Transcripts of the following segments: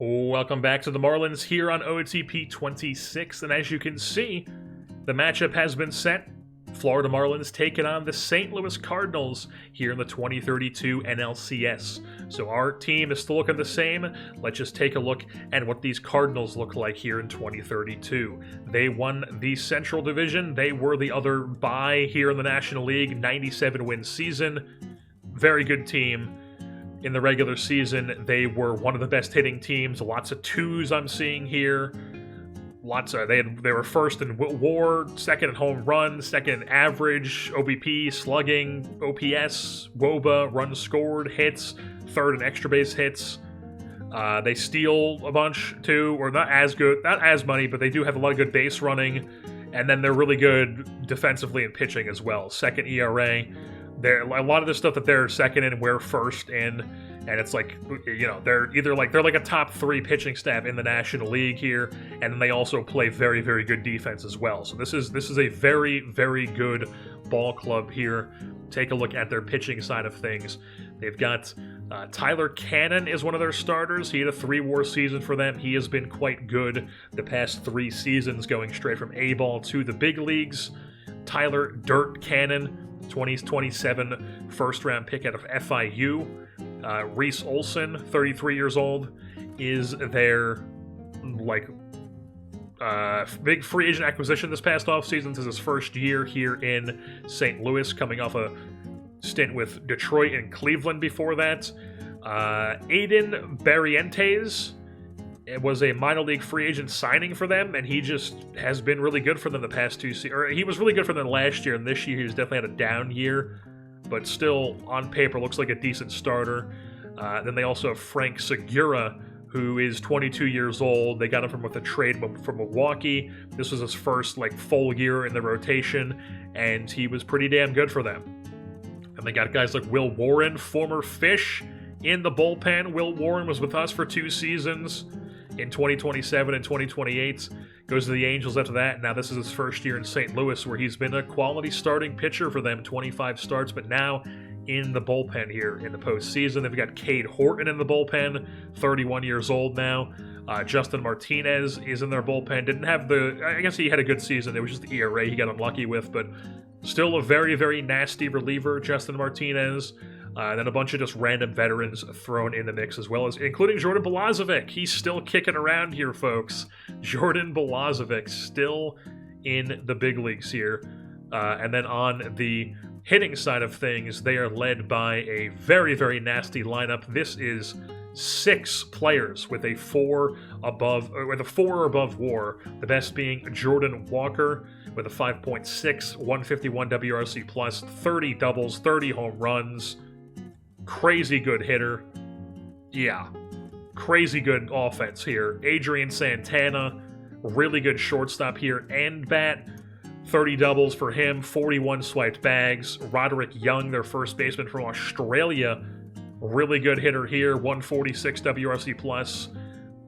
Welcome back to the Marlins here on OOTP 26, and as you can see, the matchup has been set. Florida Marlins taking on the St. Louis Cardinals here in the 2032 NLCS. So our team is still looking the same. Let's just take a look at what these Cardinals look like here in 2032. They won the Central Division. They were the other bye here in the National League, 97-win season. Very good team. In the regular season, they were one of the best hitting teams. Lots of twos I'm seeing here. They were first in WAR, second in home run, second in average, OBP, slugging, OPS, WOBA, runs scored, hits, third in extra base hits. They steal a bunch too, or not as many, but they do have a lot of good base running, and then they're really good defensively and pitching as well. Second ERA. A lot of the stuff that they're second in, we're first in, and it's like, you know, they're like a top 3 pitching staff in the National League here, and then they also play very, very good defense as well. So this is a very, very good ball club here. Take a look at their pitching side of things. They've got Tyler Cannon is one of their starters. He had a 3-WAR season for them. He has been quite good the past 3 seasons, going straight from A-ball to the big leagues. Tyler Dirt Cannon, 2027 first-round pick out of FIU. Reese Olson, 33 years old, is their big free agent acquisition this past offseason. This is his first year here in St. Louis, coming off a stint with Detroit and Cleveland before that. Aiden Barrientos, it was a minor league free agent signing for them, and he just has been really good for them the past 2 seasons. Or he was really good for them last year, and this year he's definitely had a down year, but still, on paper, looks like a decent starter. Then they also have Frank Segura, who is 22 years old. They got him with a trade from Milwaukee. This was his first full year in the rotation, and he was pretty damn good for them. And they got guys like Will Warren, former Fish, in the bullpen. Will Warren was with us for 2 seasons. In 2027 and 2028, goes to the Angels after that. Now this is his first year in St. Louis, where he's been a quality starting pitcher for them, 25 starts, but now in the bullpen here in the postseason. They've got Cade Horton in the bullpen, 31 years old now. Justin Martinez is in their bullpen. I guess he had a good season. It was just the ERA he got unlucky with, but still a very, very nasty reliever, Justin Martinez. Then a bunch of just random veterans thrown in the mix as well, including Jordan Balazovic. He's still kicking around here, folks. Jordan Balazovic still in the big leagues here. And then on the hitting side of things, they are led by a very, very nasty lineup. This is 6 players with a 4 or above WAR. The best being Jordan Walker with a 5.6, 151 WRC plus, 30 doubles, 30 home runs. Crazy good hitter. Yeah. Crazy good offense here. Adrian Santana, really good shortstop here and bat. 30 doubles for him, 41 swiped bags. Roderick Young, their first baseman from Australia, really good hitter here, 146 WRC plus.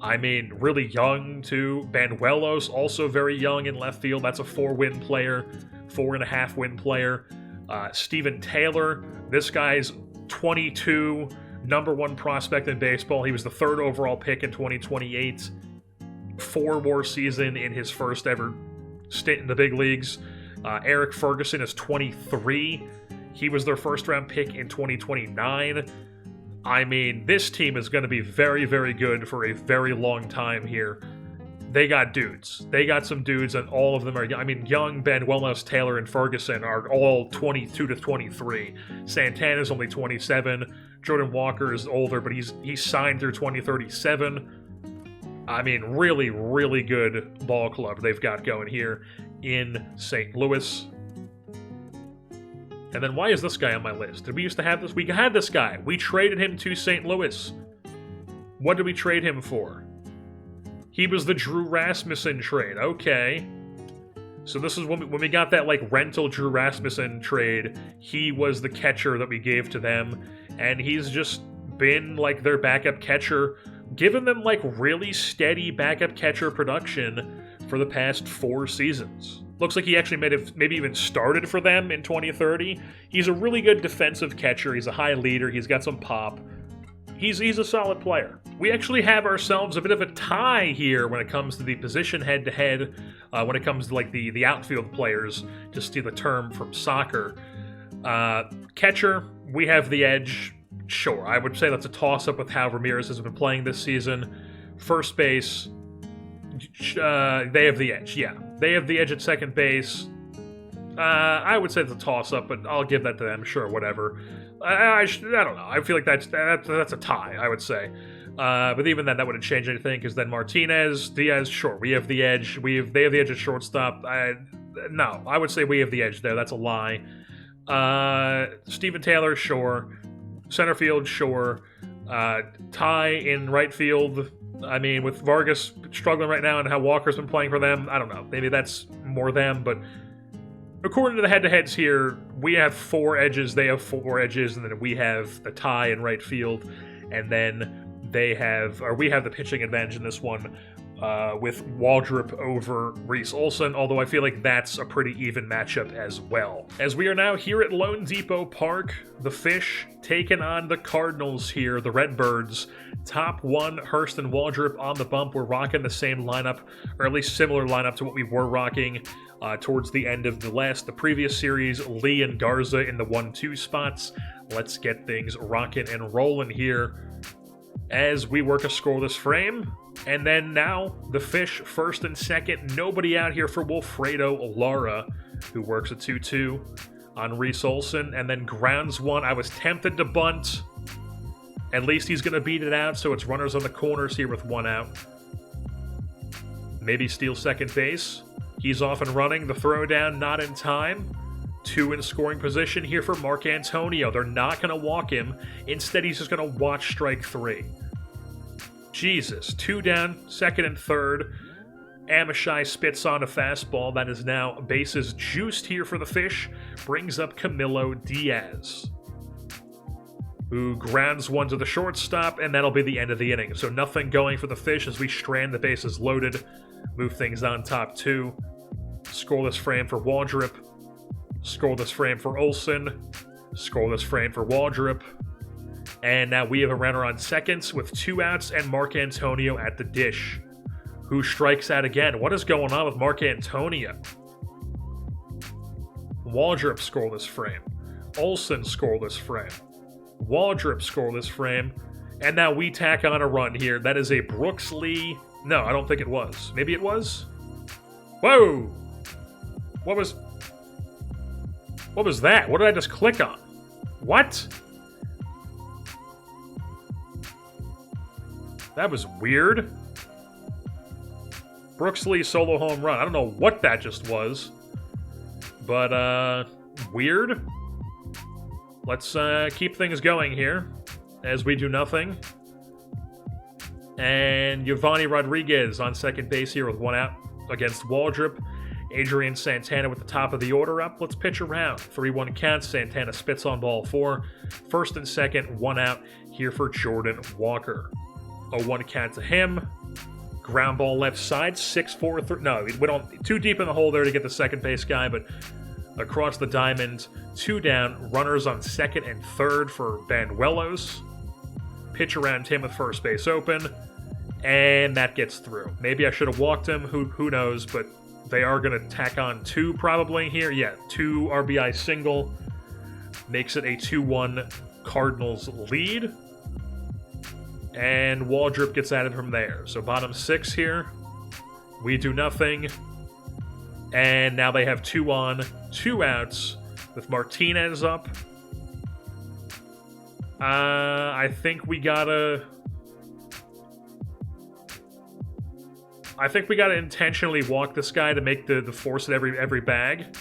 I mean, really young too. Banuelos, also very young in left field. That's a 4-win player, 4.5-win player. Steven Taylor, this guy's 22, number 1 prospect in baseball. He was the 3rd overall pick in 2028. 4-WAR season in his first ever stint in the big leagues. Eric Ferguson is 23. He was their first-round pick in 2029. I mean, this team is going to be very, very good for a very long time here. They got dudes. They got some dudes, and all of them are, Young, Banuelos, Taylor, and Ferguson are all 22 to 23. Santana's only 27. Jordan Walker is older, but he's signed through 2037. I mean, really, really good ball club they've got going here in St. Louis. And then why is this guy on my list? Did we used to have this? We had this guy. We traded him to St. Louis. What did we trade him for? He was the Drew Rasmussen trade. Okay. So this is when we got that rental Drew Rasmussen trade. He was the catcher that we gave to them, and he's just been their backup catcher, given them really steady backup catcher production for the past 4 seasons. Looks like he actually maybe even started for them in 2030. He's a really good defensive catcher. He's a high leader. He's got some pop. He's a solid player. we actually have ourselves a bit of a tie here when it comes to the position head-to-head, when it comes to like the outfield players, to steal the term from soccer. Catcher, we have the edge. Sure, I would say that's a toss-up with how Ramirez has been playing this season. First base, they have the edge, yeah. They have the edge at second base. I would say it's a toss-up, but I'll give that to them, sure, whatever. I don't know. I feel like that's a tie, I would say. But even then, that wouldn't change anything, because then Martinez, Diaz, sure, we have the edge. They have the edge at shortstop. No, I would say we have the edge there. That's a lie. Steven Taylor, sure. Center field, sure. Tie in right field. I mean, with Vargas struggling right now and how Walker's been playing for them, I don't know. Maybe that's more them, but according to the head-to-heads here, we have 4 edges, they have 4 edges, and then we have the tie in right field, and then we have the pitching advantage in this one with Waldrop over Reese Olson, although I feel like that's a pretty even matchup as well. As we are now here at Lone Depot Park, the Fish taking on the Cardinals here, the Redbirds. Top 1, Hurst and Waldrop on the bump. We're rocking the same lineup, or at least similar lineup to what we were rocking towards the end of the previous series. Lee and Garza in the 1-2 spots. Let's get things rocking and rolling here as we work a scoreless frame. And then now, the Fish first and second. Nobody out here for Wilfredo Lara, who works a 2-2 on Reese Olson. And then grounds one. I was tempted to bunt. At least he's going to beat it out, so it's runners on the corners here with 1 out. Maybe steal second base. He's off and running. The throw down not in time. 2 in scoring position here for Mark Antonio. They're not going to walk him. Instead, he's just going to watch strike 3. Jesus. 2 down, second and third. Amishai spits on a fastball. That is now bases juiced here for the Fish. Brings up Camilo Diaz, who grounds one to the shortstop, and that'll be the end of the inning. So nothing going for the Fish as we strand the bases loaded. Move things on top 2. Scoreless frame for Waldrop. Scoreless frame for Olson. Scoreless frame for Waldrop. And now we have a runner on seconds with 2 outs and Mark Antonio at the dish, who strikes out again. What is going on with Mark Antonio? Waldrop scoreless frame. Olson scoreless frame. Waldrop scoreless frame. And now we tack on a run here. That is a Brooks Lee. No, I don't think it was. Maybe it was? Whoa! What was that? What did I just click on? What? That was weird. Brooks Lee solo home run. I don't know what that just was. But, weird. Let's keep things going here as we do nothing. And Giovanni Rodriguez on second base here with 1 out against Waldrop. Adrian Santana with the top of the order up. Let's pitch around. 3-1 count. Santana spits on ball 4. First and second, 1 out here for Jordan Walker. A 1 count to him. Ground ball left side. 6-4. No, we don't. Too deep in the hole there to get the second base guy, but across the diamond, 2 down. Runners on second and third for Banuelos. Pitch around him with first base open. And that gets through. Maybe I should have walked him. Who knows, but they are going to tack on 2 probably here. Yeah, 2 RBI single. Makes it a 2-1 Cardinals lead. And Waldrop gets added from there. So bottom 6 here. We do nothing. And now they have 2 on, 2 outs with Martinez up. I think we gotta intentionally walk this guy to make the force at every bag.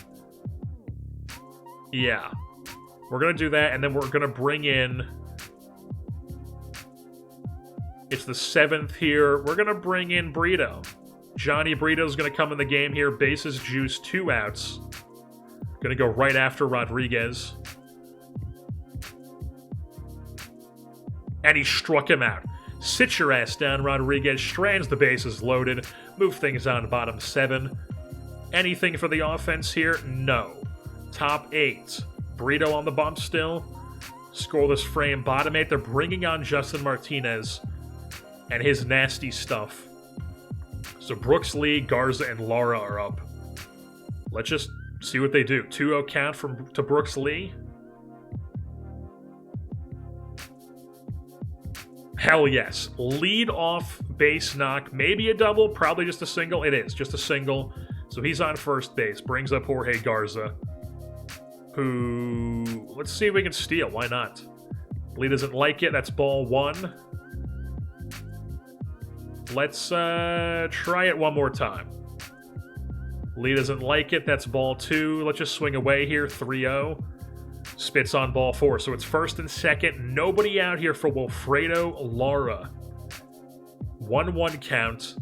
Yeah. We're gonna do that, and then we're gonna bring in... It's the 7th here. We're gonna bring in Brito. Johnny Brito's gonna come in the game here. Bases juice, 2 outs. Gonna go right after Rodriguez. And he struck him out. Sit your ass down, Rodriguez. Strands the bases loaded. Move things on bottom 7. Anything for the offense here? No. Top 8. Brito on the bump still. Scoreless frame bottom 8. They're bringing on Justin Martinez. and his nasty stuff. So Brooks Lee, Garza, and Lara are up. Let's just see what they do. 2-0 count to Brooks Lee. Hell yes. Lead off base knock. Maybe a double, probably just a single. It is, just a single. So he's on first base. Brings up Jorge Garza, who... let's see if we can steal. Why not? Lee doesn't like it. That's ball 1. Let's try it one more time. Lee doesn't like it. That's ball 2. Let's just swing away here. 3-0. Spits on ball 4. So it's first and second. Nobody out here for Wilfredo Lara. 1-1 count.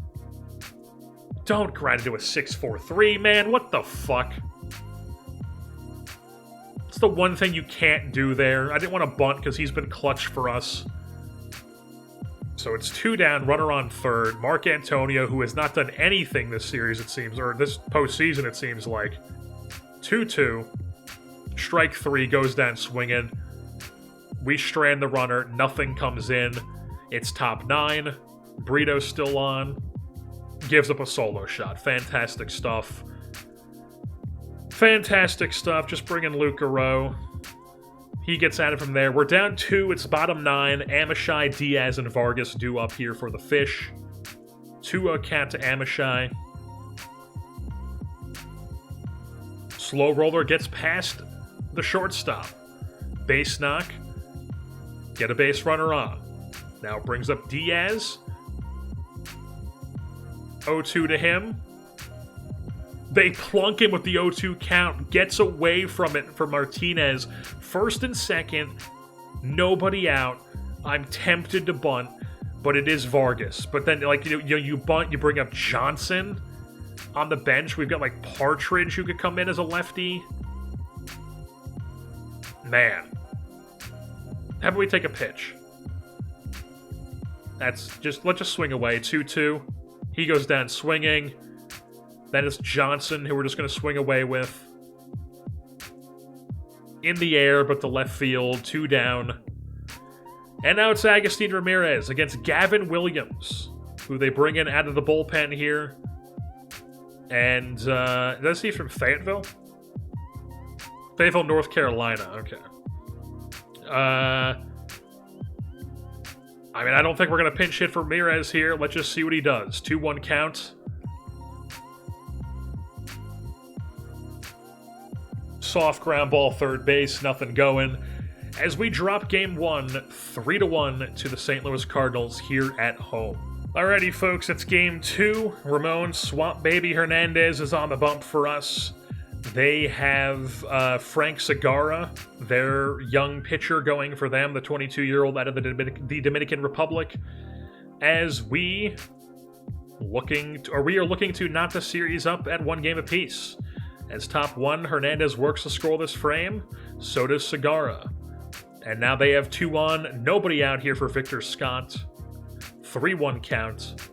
Don't grind into a 6-4-3, man. What the fuck? It's the one thing you can't do there. I didn't want to bunt because he's been clutch for us. So it's 2 down, runner on third. Mark Antonio, who has not done anything this series, it seems, or this postseason, it seems like. 2-2. Strike 3, goes down swinging. We strand the runner. Nothing comes in. It's top 9. Brito's still on. Gives up a solo shot. Fantastic stuff. Fantastic stuff. Just bring in Luke Garreau. He gets at it from there. We're down 2. It's bottom 9. Amishai, Diaz, and Vargas due up here for the fish. 2-0 count to Amishai. Slow roller gets past the shortstop. Base knock. Get a base runner on. Now it brings up Diaz. 0-2 to him. They plunk him with the 0-2 count. Gets away from it for Martinez. First and second. Nobody out. I'm tempted to bunt, but it is Vargas. But then, like, you bunt, you bring up Johnson on the bench. We've got, like, Partridge who could come in as a lefty. Man. How about we take a pitch? Let's just swing away. 2-2. He goes down swinging. That is Johnson, who we're just going to swing away with. In the air, but the left field. 2 down. And now it's Agustin Ramirez against Gavin Williams, who they bring in out of the bullpen here. And, is he from Fayetteville? Fayetteville, North Carolina. Okay. I mean, I don't think we're going to pinch hit for Ramirez here. Let's just see what he does. 2-1 count. Soft ground ball, third base, nothing going. As we drop game 1, 3-1 to the St. Louis Cardinals here at home. Alrighty, folks, it's game 2. Ramon Swamp Baby Hernandez is on the bump for us. They have Frank Segura, their young pitcher, going for them, the 22-year-old out of the Dominican Republic. As we are looking to knot the series up at 1 game apiece. As top 1, Hernandez works the scoreless frame, so does Segura. And now they have 2 on, nobody out here for Victor Scott. 3-1 count.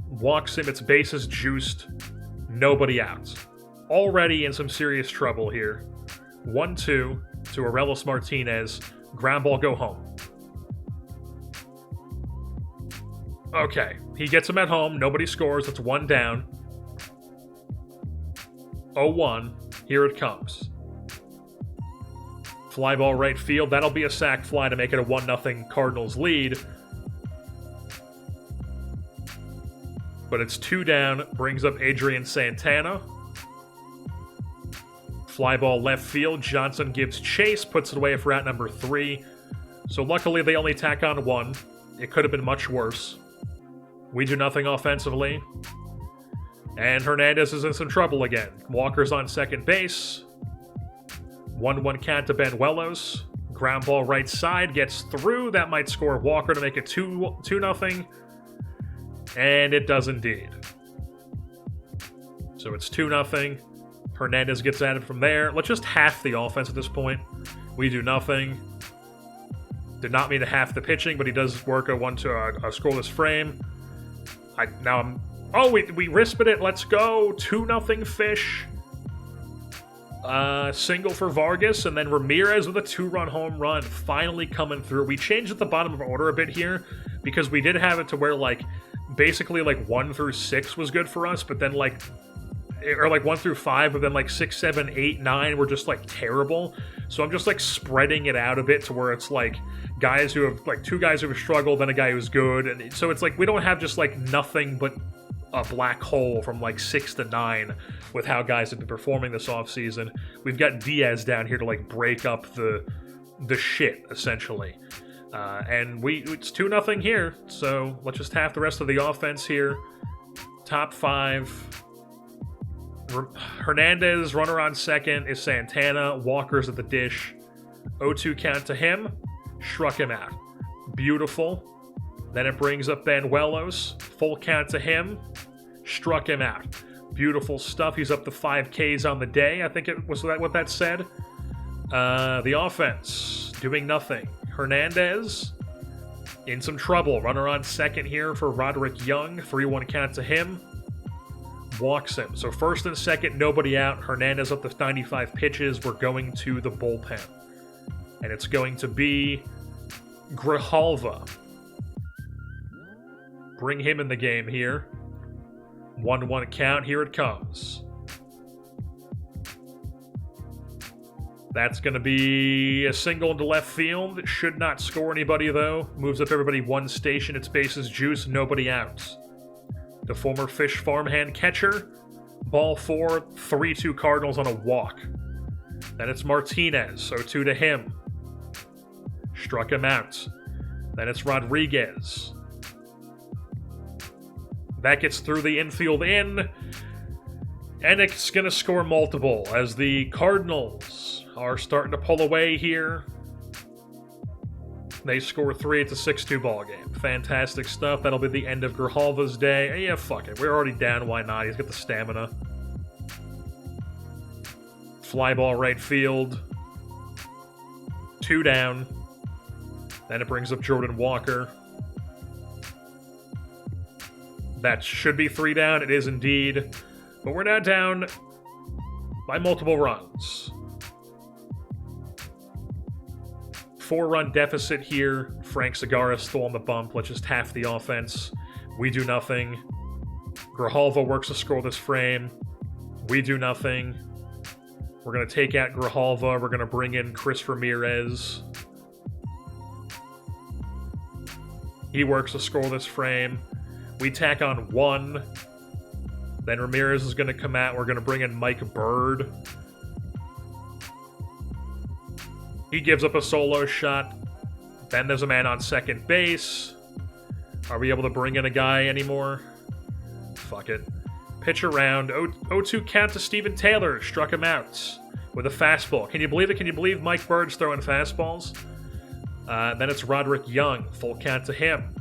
Walks him, its bases juiced, nobody out. Already in some serious trouble here. 1-2 to Arelis Martinez. Ground ball, go home. Okay, he gets him at home, nobody scores, it's 1 down. 0-1, here it comes. Fly ball right field, that'll be a sac fly to make it a 1-0 Cardinals lead. But it's 2 down, brings up Adrian Santana. Fly ball left field, Johnson gives chase, puts it away for out number 3. So luckily they only tack on 1. It could have been much worse. We do nothing offensively. And Hernandez is in some trouble again. Walker's on second base. 1-1 count to Benuelos. Ground ball right side, gets through. That might score Walker to make it 2-0. And it does indeed. So it's 2-0. Hernandez gets at it from there. Let's just half the offense at this point. We do nothing. Did not mean to half the pitching, but he does work a scoreless frame. We risped it. Let's go. 2-0 fish. Single for Vargas, and then Ramirez with a 2-run home run finally coming through. We changed at the bottom of our order a bit here, because we did have it to where, like, basically, like, 1 through 6 was good for us, but then, like, or like 1 through 5, but then like 6, 7, 8, 9 were just like terrible. So I'm just like spreading it out a bit to where it's like guys who have like 2 guys who have struggled, then a guy who's good, and so it's like we don't have just like nothing but a black hole from like 6 to 9 with how guys have been performing this offseason. We've got Diaz down here to like break up the shit essentially, and it's 2-0 here. So let's just have the rest of the offense here. Top 5. Hernandez, runner on second, is Santana. Walker's at the dish. 0-2 count to him. Struck him out. Beautiful. Then it brings up Banuelos. Full count to him. Struck him out. Beautiful stuff. He's up to 5 Ks on the day. I think it was that what that said. The offense doing nothing. Hernandez in some trouble. Runner on second here for Roderick Young. 3-1 count to him. Walks him. So first and second, nobody out. Hernandez up to 95 pitches. We're going to the bullpen. And it's going to be Grijalva. Bring him in the game here. 1-1 count. Here it comes. That's going to be a single into left field. It should not score anybody, though. Moves up everybody 1 station. It's bases juice. Nobody out. The former Fish farmhand catcher. Ball 4, 3-2 Cardinals on a walk. Then it's Martinez, 0-2 to him. Struck him out. Then it's Rodriguez. That gets through the infield in. And it's going to score multiple as the Cardinals are starting to pull away here. They score 3. It's a 6-2 ball game. Fantastic stuff. That'll be the end of Grijalva's day. Yeah, fuck it. We're already down. Why not? He's got the stamina. Fly ball right field. 2 down. Then it brings up Jordan Walker. That should be 3 down. It is indeed. But we're now down by multiple runs. 4-run deficit here. Frank Segura still on the bump. Let's just half the offense. We do nothing. Grijalva works to score this frame. We do nothing. We're going to take out Grijalva. We're going to bring in Chris Ramirez. He works to score this frame. We tack on 1. Then Ramirez is going to come out. We're going to bring in Mike Bird. He gives up a solo shot. Then there's a man on second base. Are we able to bring in a guy anymore? Fuck it. Pitch around. 0-2 count to Steven Taylor. Struck him out with a fastball. Can you believe it? Can you believe Mike Bird's throwing fastballs? Then it's Roderick Young. Full count to him.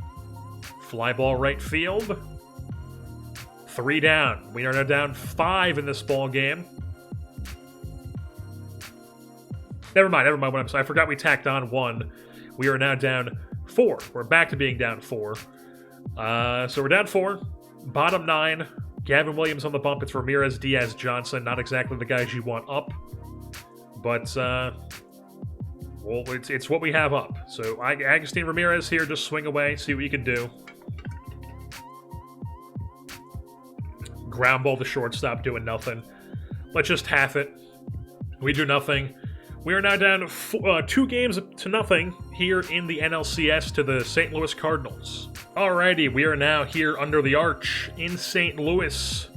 Fly ball right field. 3 down. We are now down 5 in this ball game. Never mind. I forgot we tacked on 1. We are now down 4. We're back to being down 4. So we're down 4. Bottom 9. Gavin Williams on the bump. It's Ramirez, Diaz, Johnson. Not exactly the guys you want up. But, well, it's what we have up. So Agustin Ramirez here. Just swing away. See what you can do. Ground ball to shortstop. Doing nothing. Let's just half it. We do nothing. We are now down 2 games to nothing here in the NLCS to the St. Louis Cardinals. Alrighty, we are now here under the arch in St. Louis.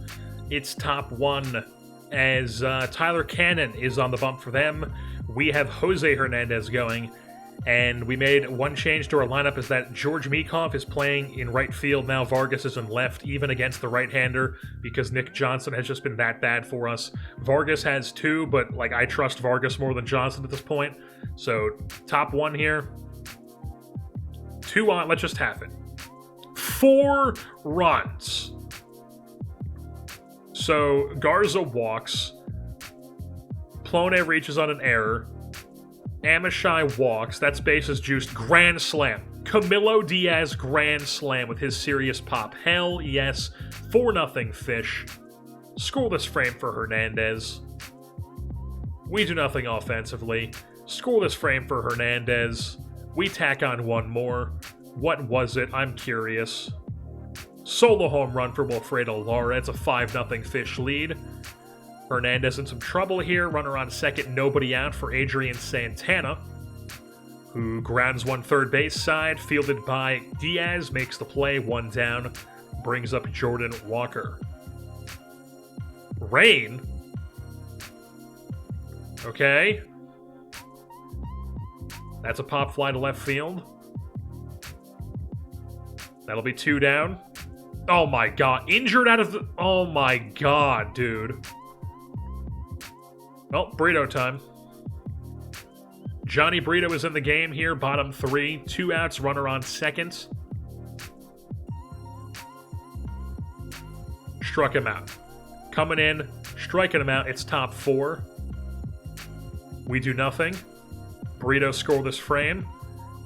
It's top 1 as Tyler Cannon is on the bump for them. We have Jose Hernandez going, and we made 1 change to our lineup is that George Meekhoff is playing in right field now. Vargas is in left, even against the right-hander, because Nick Johnson has just been that bad for us. Vargas has 2, but like I trust Vargas more than Johnson at this point. So top 1 here. 2 on, let's just half it. 4 runs. So Garza walks. Plone reaches on an error. Amishai walks. That's bases juiced. Grand slam. Camilo Diaz grand slam with his serious pop. Hell yes. 4-0 Fish. Scoreless frame for Hernandez. We do nothing offensively. Scoreless frame for Hernandez. We tack on 1 more. What was it? I'm curious. Solo home run for Wilfredo Lara. It's a 5-0 Fish lead. Hernandez in some trouble here. Runner on second, nobody out for Adrian Santana, who grounds one third base side, fielded by Diaz, makes the play, one down, brings up Jordan Walker. Rain? Okay. That's a pop fly to left field. That'll be 2 down. Oh my god, injured out of the... Oh my god, dude. Well, Brito time. Johnny Brito is in the game here, bottom 3. 2 outs, runner on second. Struck him out. Coming in, striking him out, it's top 4. We do nothing. Brito scoreless frame.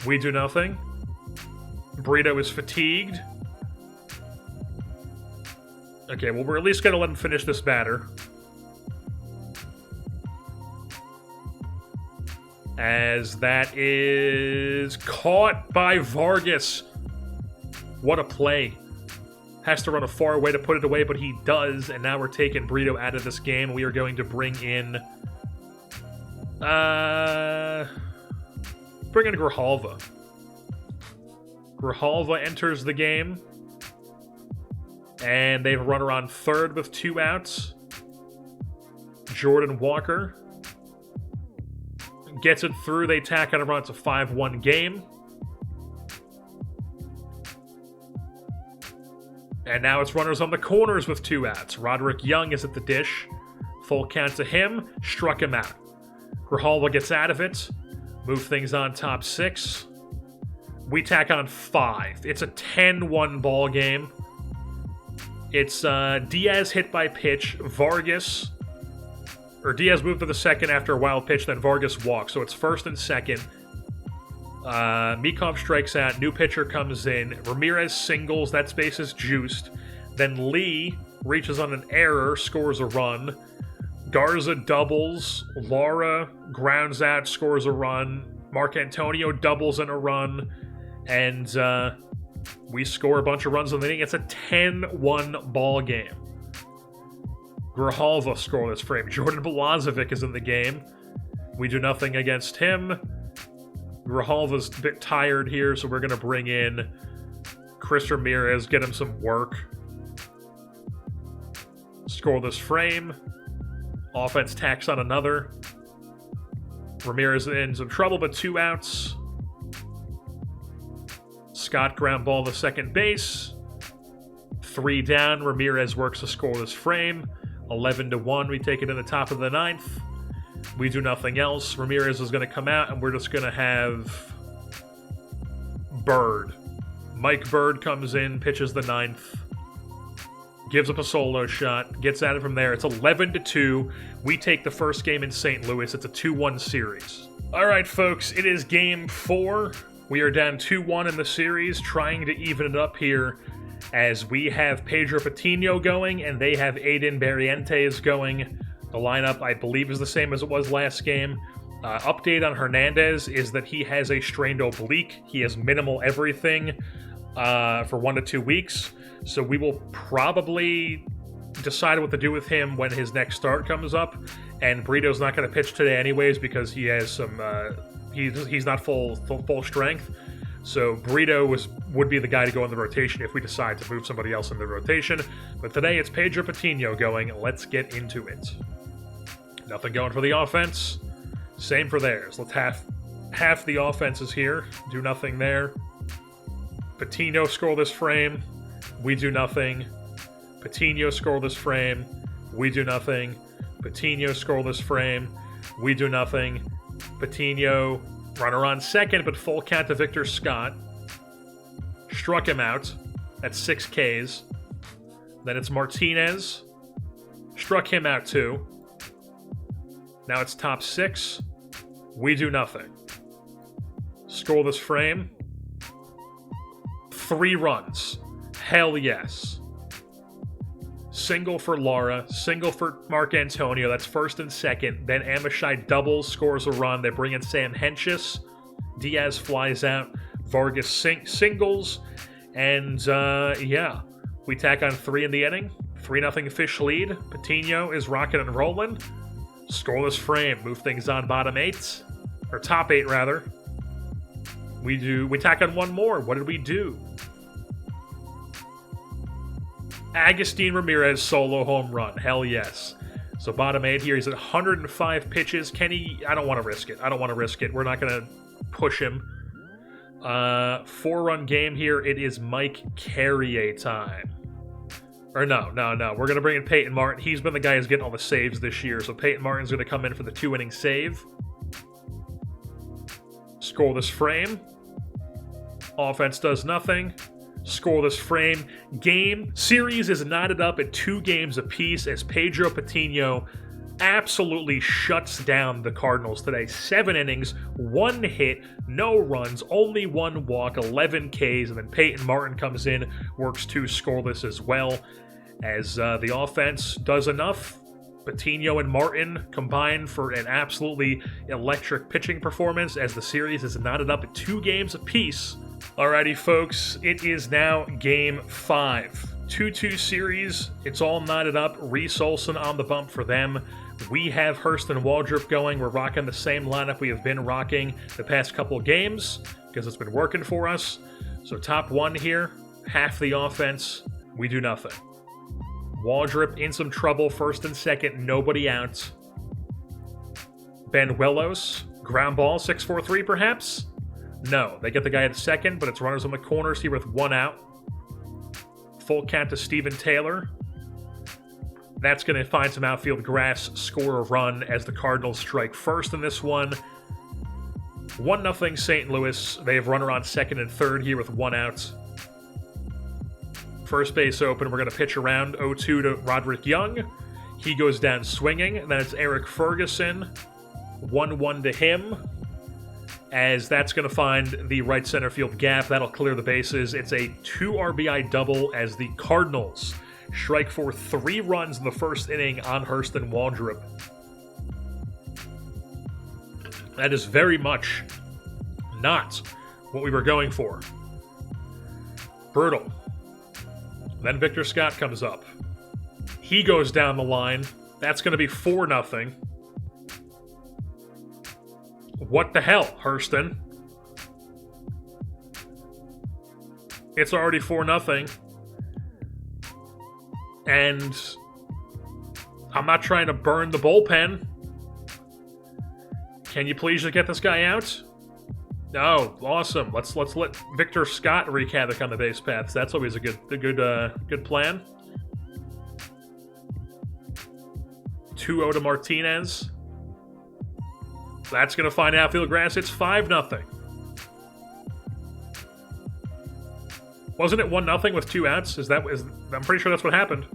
We do nothing. Brito is fatigued. Okay, well, we're at least going to let him finish this batter. As that is caught by Vargas. What a play. Has to run a far way to put it away, but he does. And now we're taking Brito out of this game. We are going to bring in... Bring in Grijalva. Grijalva enters the game. And they have a runner on third with 2 outs. Jordan Walker gets it through. They tack on a run. It's a 5-1 game. And now it's runners on the corners with 2 outs. Roderick Young is at the dish. Full count to him. Struck him out. Grijalva gets out of it. Move things on top 6. We tack on 5. It's a 10-1 ball game. It's Diaz hit by pitch. Vargas... Or Diaz moved to the second after a wild pitch, then Vargas walks. So it's first and second. Mikov strikes out. New pitcher comes in. Ramirez singles. That space is juiced. Then Lee reaches on an error, scores a run. Garza doubles. Lara grounds out, scores a run. Mark Antonio doubles in a run. And we score a bunch of runs in the inning. It's a 10-1 ball game. Grijalva scoreless frame. Jordan Balazovic is in the game. We do nothing against him. Grijalva's a bit tired here, so we're going to bring in Chris Ramirez, get him some work. Scoreless frame. Offense tacks on another. Ramirez in some trouble, but 2 outs. Scott ground ball to second base. 3 down. Ramirez works a scoreless frame. 11-1, we take it in the top of the 9th. We do nothing else. Ramirez is going to come out, and we're just going to have Bird. Mike Bird comes in, pitches the 9th. Gives up a solo shot, gets at it from there. It's 11-2. We take the first game in St. Louis. It's a 2-1 series. All right, folks, it is game 4. We are down 2-1 in the series, trying to even it up here, as we have Pedro Patino going, and they have Aiden Barrientos going. The lineup, I believe, is the same as it was last game. Update on Hernandez is that he has a strained oblique. He has minimal everything for 1 to 2 weeks. So we will probably decide what to do with him when his next start comes up. And Brito's not going to pitch today anyways because he has some... he's not full strength. So Brito would be the guy to go in the rotation if we decide to move somebody else in the rotation. But today it's Pedro Patino going. Let's get into it. Nothing going for the offense. Same for theirs. Let's half the offense is here. Do nothing there. Patino scoreless frame. We do nothing. Patino scoreless frame. We do nothing. Patino scoreless frame. We do nothing. Patino... Runner on second, but full count to Victor Scott. Struck him out. That's 6 Ks. Then it's Martinez. Struck him out too. Now it's top 6. We do nothing. Scoreless frame. 3 runs. Hell yes. Single for Lara. Single for Mark Antonio. That's first and second. Then Amishai doubles, scores a run. They bring in Sam Hentges. Diaz flies out. Vargas singles, and yeah, we tack on 3 in the inning. 3-0 Fish lead. Patino is rocking and rolling. Scoreless frame. Move things on bottom 8. Or top 8, rather. We tack on 1 more. What did we do? Agustin Ramirez solo home run. Hell yes. So bottom 8 here. He's at 105 pitches. Can he... I don't want to risk it. We're not going to push him. 4-run game here. It is Mike Carrier time. Or no. We're going to bring in Peyton Martin. He's been the guy who's getting all the saves this year. So Peyton Martin's going to come in for the 2-inning save. Scoreless frame. Offense does nothing. Scoreless frame. Series is knotted up at 2 games apiece as Pedro Patino absolutely shuts down the Cardinals today. 7 innings, 1 hit, no runs, only 1 walk, 11 Ks, and then Peyton Martin comes in, works 2 scoreless as well. As the offense does enough, Patino and Martin combine for an absolutely electric pitching performance as the series is knotted up at 2 games apiece. Alrighty, folks, it is now Game 5. 2-2 series. It's all knotted up. Reese Olson on the bump for them. We have Hurst and Waldrop going. We're rocking the same lineup we have been rocking the past couple of games because it's been working for us. So top 1 here, half the offense. We do nothing. Waldrop in some trouble, first and second, nobody out. Banuelos, ground ball, 6-4-3 perhaps? No, they get the guy at second, but it's runners on the corners here with 1 out. Full count to Steven Taylor. That's going to find some outfield grass, score a run as the Cardinals strike first in this one. 1-0 St. Louis. They have runner on second and third here with 1 out. First base open. We're going to pitch around 0-2 to Roderick Young. He goes down swinging. And then it's Eric Ferguson. 1-1 to him. As that's going to find the right center field gap. That'll clear the bases. It's a 2 RBI double as the Cardinals strike for 3 runs in the first inning on Hurst and Waldrop. That is very much not what we were going for. Brutal. Then Victor Scott comes up. He goes down the line. That's going to be 4-0. What the hell, Hurston? It's already 4-0. And I'm not trying to burn the bullpen. Can you please just get this guy out? Oh, awesome. Let's let Victor Scott wreak havoc on the base paths. That's always a good plan. 2-0 to Martinez. That's going to find outfield grass. It's 5-0. Wasn't it 1-0 with 2 outs? I'm pretty sure that's what happened.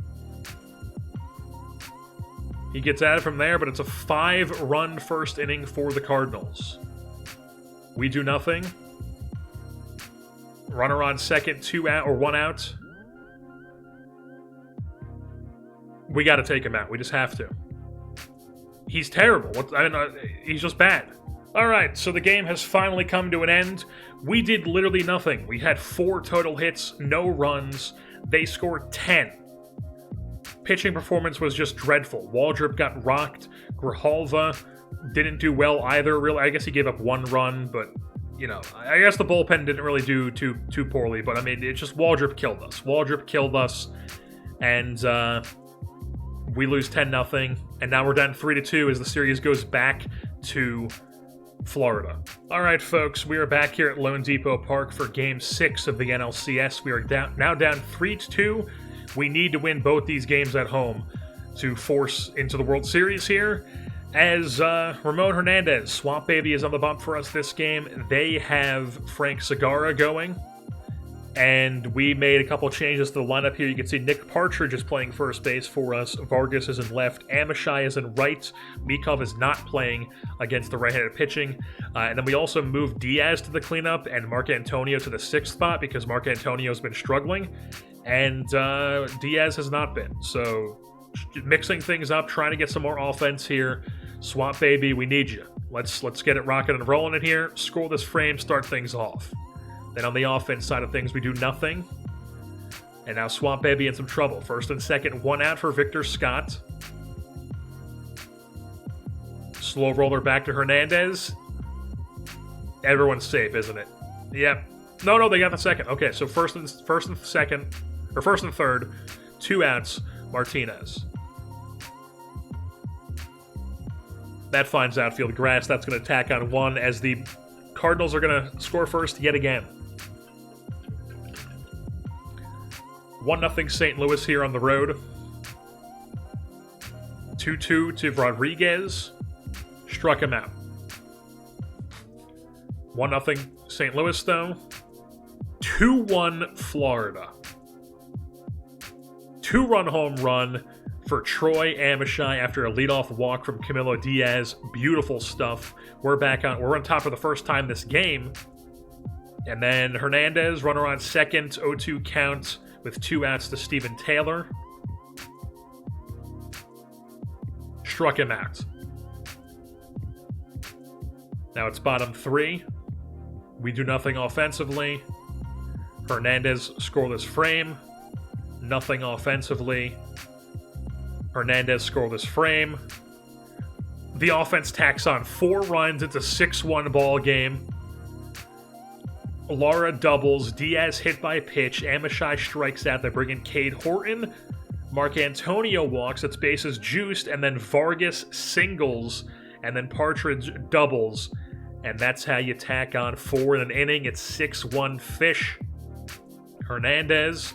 He gets at it from there, but it's a 5-run first inning for the Cardinals. We do nothing. Runner on second, 2 out or 1 out. We got to take him out. We just have to. He's terrible. He's just bad. All right, so the game has finally come to an end. We did literally nothing. We had 4 total hits, no runs. They scored 10. Pitching performance was just dreadful. Waldrop got rocked. Grijalva didn't do well either. Really, I guess he gave up 1 run, but I guess the bullpen didn't really do too poorly. But I mean, it's just Waldrop killed us. And we lose 10-0, and now we're down 3-2 as the series goes back to Florida. All right, folks, we are back here at Lone Depot Park for Game 6 of the NLCS. We are now down 3-2. We need to win both these games at home to force into the World Series here. As Ramon Hernandez, Swamp Baby, is on the bump for us this game. They have Frank Segura going. And we made a couple changes to the lineup here. You can see Nick Partridge is playing first base for us. Vargas is in left. Amishai is in right. Mikov is not playing against the right-handed pitching. And then we also moved Diaz to the cleanup and Mark Antonio to the 6th spot because Mark Antonio's been struggling. And Diaz has not been. So mixing things up, trying to get some more offense here. Swamp Baby, we need you. Let's get it rocking and rolling in here. Score this frame, start things off. Then on the offense side of things, we do nothing. And now Swamp Baby in some trouble. First and second, 1 out for Victor Scott. Slow roller back to Hernandez. Everyone's safe, isn't it? Yep. No, they got the second. Okay, so first and third, 2 outs, Martinez. That finds outfield grass. That's going to tack on 1 as the Cardinals are going to score first yet again. 1-0 St. Louis here on the road. 2-2 to Rodriguez. Struck him out. 1-0 St. Louis, though. 2-1 Florida. 2-run home run for Troy Amichai after a leadoff walk from Camilo Diaz. Beautiful stuff. We're on top for the first time this game. And then Hernandez, runner on second, 0-2 count with 2 outs to Steven Taylor. Struck him out. Now it's bottom 3. We do nothing offensively. Hernandez scoreless frame. Nothing offensively. Hernandez scoreless frame. The offense tacks on 4 runs. It's a 6-1 ball game. Lara doubles. Diaz hit by pitch. Amichai strikes out. They bring in Cade Horton. Mark Antonio walks. It's bases juiced. And then Vargas singles. And then Partridge doubles. And that's how you tack on 4 in an inning. It's 6-1 Fish. Hernandez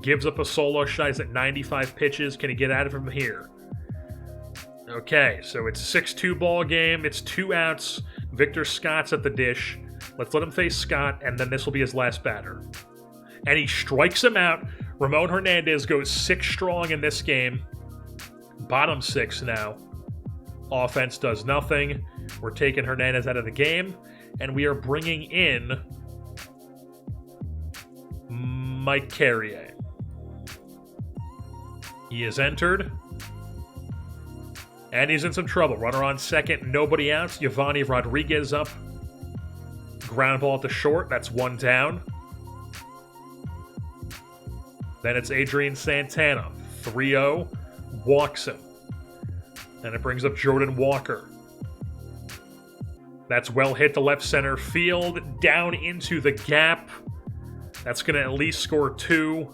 gives up a solo shot. He's at 95 pitches. Can he get out of him here? Okay, so it's 6-2 ball game. It's 2 outs. Victor Scott's at the dish. Let's let him face Scott, and then this will be his last batter. And he strikes him out. Ramon Hernandez goes 6 strong in this game. Bottom 6 now. Offense does nothing. We're taking Hernandez out of the game, and we are bringing in Mike Carrier. He is entered, and he's in some trouble. Runner on second, nobody out. Giovanni Rodriguez up. Ground ball at the short. That's 1 down. Then it's Adrian Santana. 3-0. Walks him. And it brings up Jordan Walker. That's well hit to left center field. Down into the gap. That's going to at least score 2.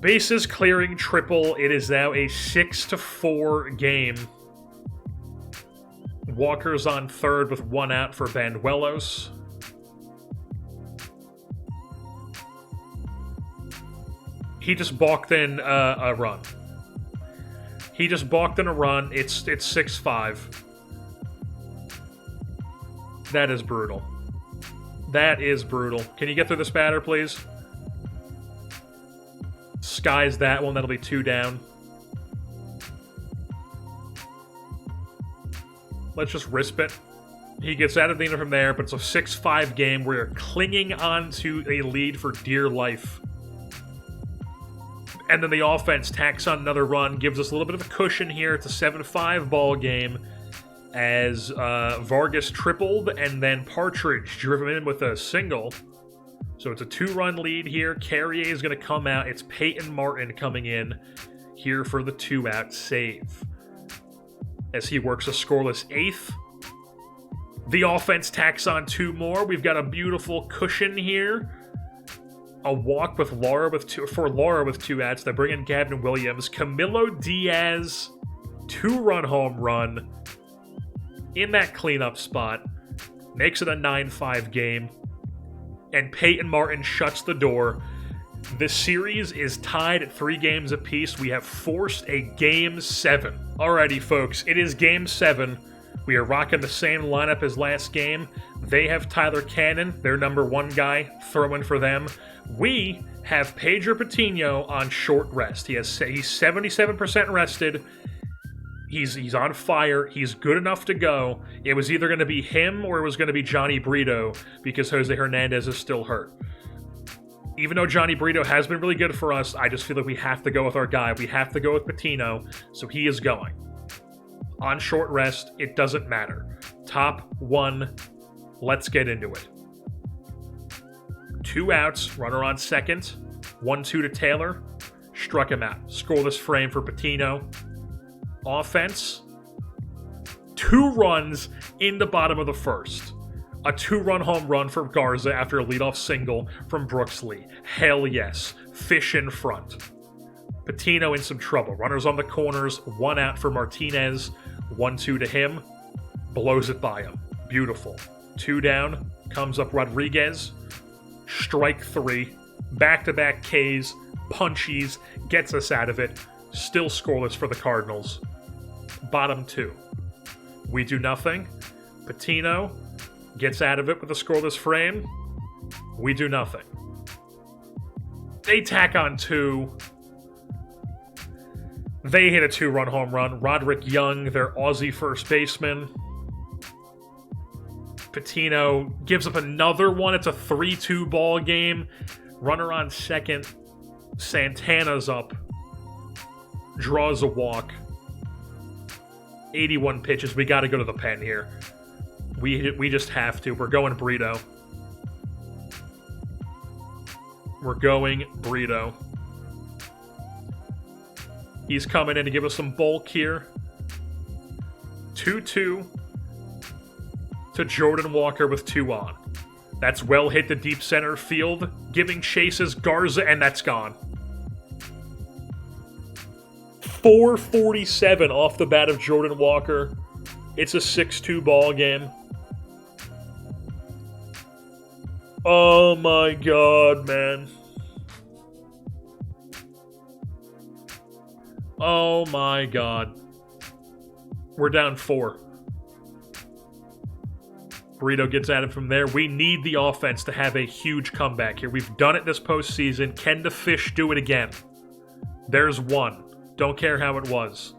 Bases clearing triple. It is now a 6-4 game. Walker's on third with 1 out for Banuelos. He just balked in a run. It's 6-5. That is brutal. Can you get through this batter, please? Skies that one. That'll be 2 down. Let's just risp it. He gets out of the inning from there, but it's a 6-5 game. We're clinging on to a lead for dear life. And then the offense tacks on another run, gives us a little bit of a cushion here. It's a 7-5 ball game as Vargas tripled, and then Partridge driven in with a single. So it's a 2-run lead here. Carrier is going to come out. It's Peyton Martin coming in here for the 2-out save as he works a scoreless 8th. The offense tacks on 2 more. We've got a beautiful cushion here. A walk with Lara with 2 outs. They bring in Gavin Williams. Camilo Diaz, 2-run home run in that cleanup spot. Makes it a 9-5 game. And Peyton Martin shuts the door. The series is tied at 3 games apiece. We have forced a Game 7. Alrighty, folks. It is Game 7. We are rocking the same lineup as last game. They have Tyler Cannon, their number 1 guy, throwing for them. We have Pedro Patino on short rest. He's 77% rested. He's on fire. He's good enough to go. It was either going to be him or it was going to be Johnny Brito because Jose Hernandez is still hurt. Even though Johnny Brito has been really good for us, I just feel like we have to go with our guy. We have to go with Patino, so he is going. On short rest, it doesn't matter. Top 1 Let's get into it. 2 outs, runner on second. 1-2 to Taylor. Struck him out. Scoreless frame for Patino. Offense. 2 runs in the bottom of the first. A 2-run home run for Garza after a leadoff single from Brooks Lee. Hell yes. Fish in front. Patino in some trouble. Runners on the corners. 1 out for Martinez. 1-2 to him. Blows it by him. Beautiful. 2 down. Comes up Rodriguez. Strike 3. Back-to-back Ks. Punchies. Gets us out of it. Still scoreless for the Cardinals. Bottom 2. We do nothing. Patino gets out of it with a scoreless frame. We do nothing. They tack on 2. They hit a 2-run home run. Roderick Young, their Aussie first baseman. Patino gives up another one. It's a 3-2 ball game. Runner on second. Santana's up. Draws a walk. 81 pitches. We got to go to the pen here. We just have to. We're going Brito. We're going Brito. He's coming in to give us some bulk here. 2-2 to Jordan Walker with 2 on. That's well hit to deep center field. Giving chases Garza, and that's gone. 447 off the bat of Jordan Walker. It's a 6-2 ball game. Oh my god, man. Oh my god. We're down 4. Brito gets at it from there. We need the offense to have a huge comeback here. We've done it this postseason. Can the Fish do it again? There's 1. Don't care how it was.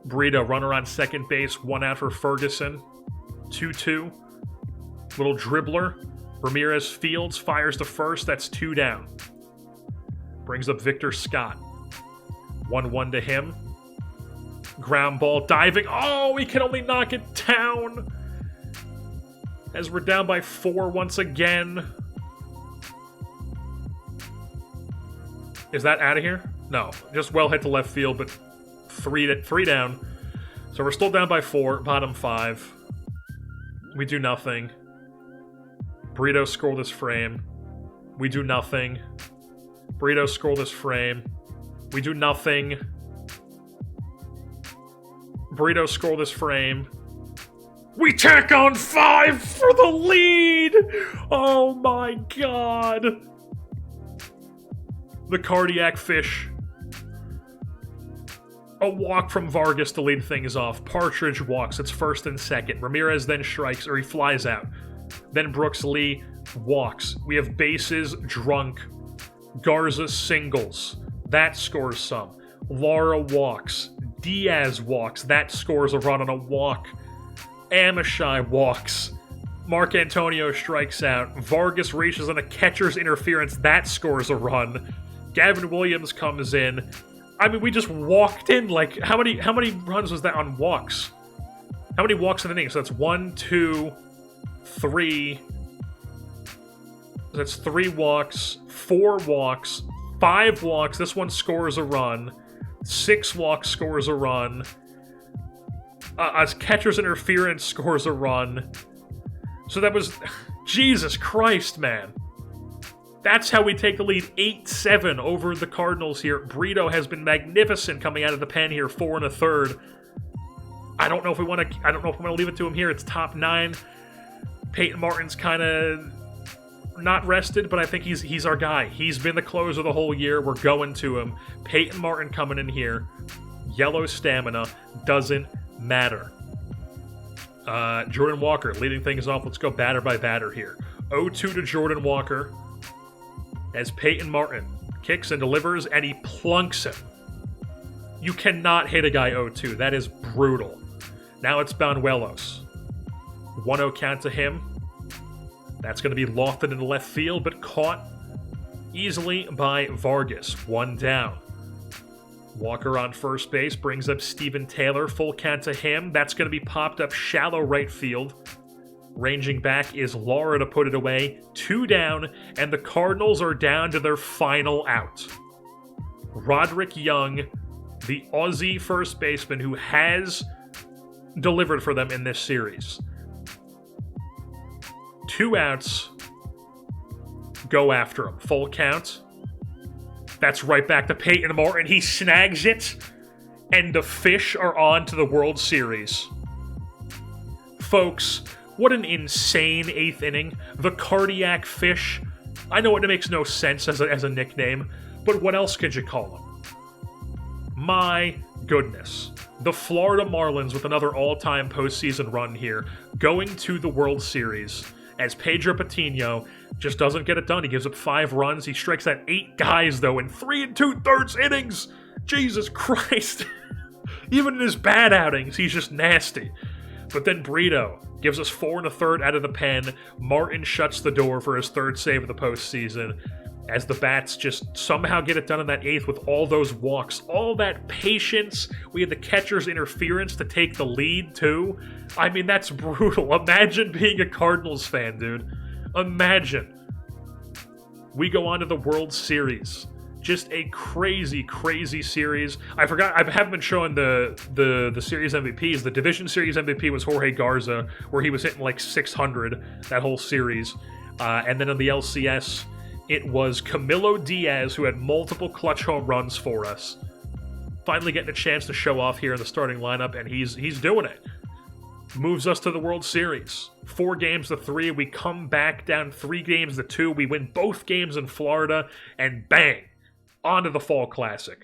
Brito, runner on second base. 1 out for Ferguson. 2-2. Little dribbler. Ramirez fields, fires to first. That's 2 down. Brings up Victor Scott. 1-1 to him. Ground ball, diving. Oh, he can only knock it down. As we're down by 4 once again. Is that out of here? No. Just well hit to left field, but 3 down. So we're still down by 4, bottom 5. We do nothing. Brito scoreless frame. We do nothing. Brito scoreless frame. We do nothing. Brito scoreless frame. We tack on 5 for the lead! Oh my god. The cardiac fish. A walk from Vargas to lead things off. Partridge walks. It's first and second. Ramirez then strikes, or he flies out. Then Brooks Lee walks. We have bases drunk. Garza singles. That scores some. Lara walks. Diaz walks. That scores a run on a walk. Amishai walks. Mark Antonio strikes out. Vargas reaches on a catcher's interference. That scores a run. Gavin Williams comes in. I mean, we just walked in. Like, how many runs was that on walks? How many walks in the inning? So that's 1, 2, 3. That's 3 walks, 4 walks, 5 walks. This one scores a run. 6 walks scores a run. A catcher's interference scores a run. So that was... Jesus Christ, man. That's how we take the lead 8-7 over the Cardinals here. Brito has been magnificent coming out of the pen here, 4 1/3. I don't know if we want to leave it to him here. It's top 9. Peyton Martin's kind of not rested, but I think he's our guy. He's been the closer the whole year. We're going to him. Peyton Martin coming in here. Yellow stamina. Doesn't matter. Jordan Walker leading things off. Let's go batter by batter here. 0-2 to Jordan Walker as Peyton Martin kicks and delivers, and he plunks him. You cannot hit a guy 0-2. That is brutal. Now it's Banuelos. 1-0 count to him. That's going to be lofted into left field, but caught easily by Vargas. 1 down. Walker on first base brings up Steven Taylor. Full count to him. That's going to be popped up shallow right field. Ranging back is Laura to put it away. 2 down, and the Cardinals are down to their final out. Roderick Young, the Aussie first baseman who has delivered for them in this series. 2 outs. Go after him. Full count. That's right back to Peyton Martin. He snags it, and the Fish are on to the World Series. Folks, what an insane 8th inning. The Cardiac Fish. I know it makes no sense as a nickname, but what else could you call him? My goodness. The Florida Marlins with another all-time postseason run here, going to the World Series, as Pedro Patino just doesn't get it done. He gives up 5 runs. He strikes out 8 guys, though, in 3 2/3 innings. Jesus Christ. Even in his bad outings, he's just nasty. But then Brito gives us 4 1/3 out of the pen. Martin shuts the door for his 3rd save of the postseason, as the Bats just somehow get it done in that 8th with all those walks, all that patience. We had the catcher's interference to take the lead, too. I mean, that's brutal. Imagine being a Cardinals fan, dude. Imagine. We go on to the World Series. Just a crazy, crazy series. I forgot, I haven't been showing the series MVPs. The Division Series MVP was Jorge Garza, where he was hitting like 600 that whole series. And then in the LCS, it was Camilo Diaz, who had multiple clutch home runs for us. Finally getting a chance to show off here in the starting lineup, and he's doing it. Moves us to the World Series. 4 games to 3. We come back down 3 games to 2. We win both games in Florida, and bang! On to the Fall Classic.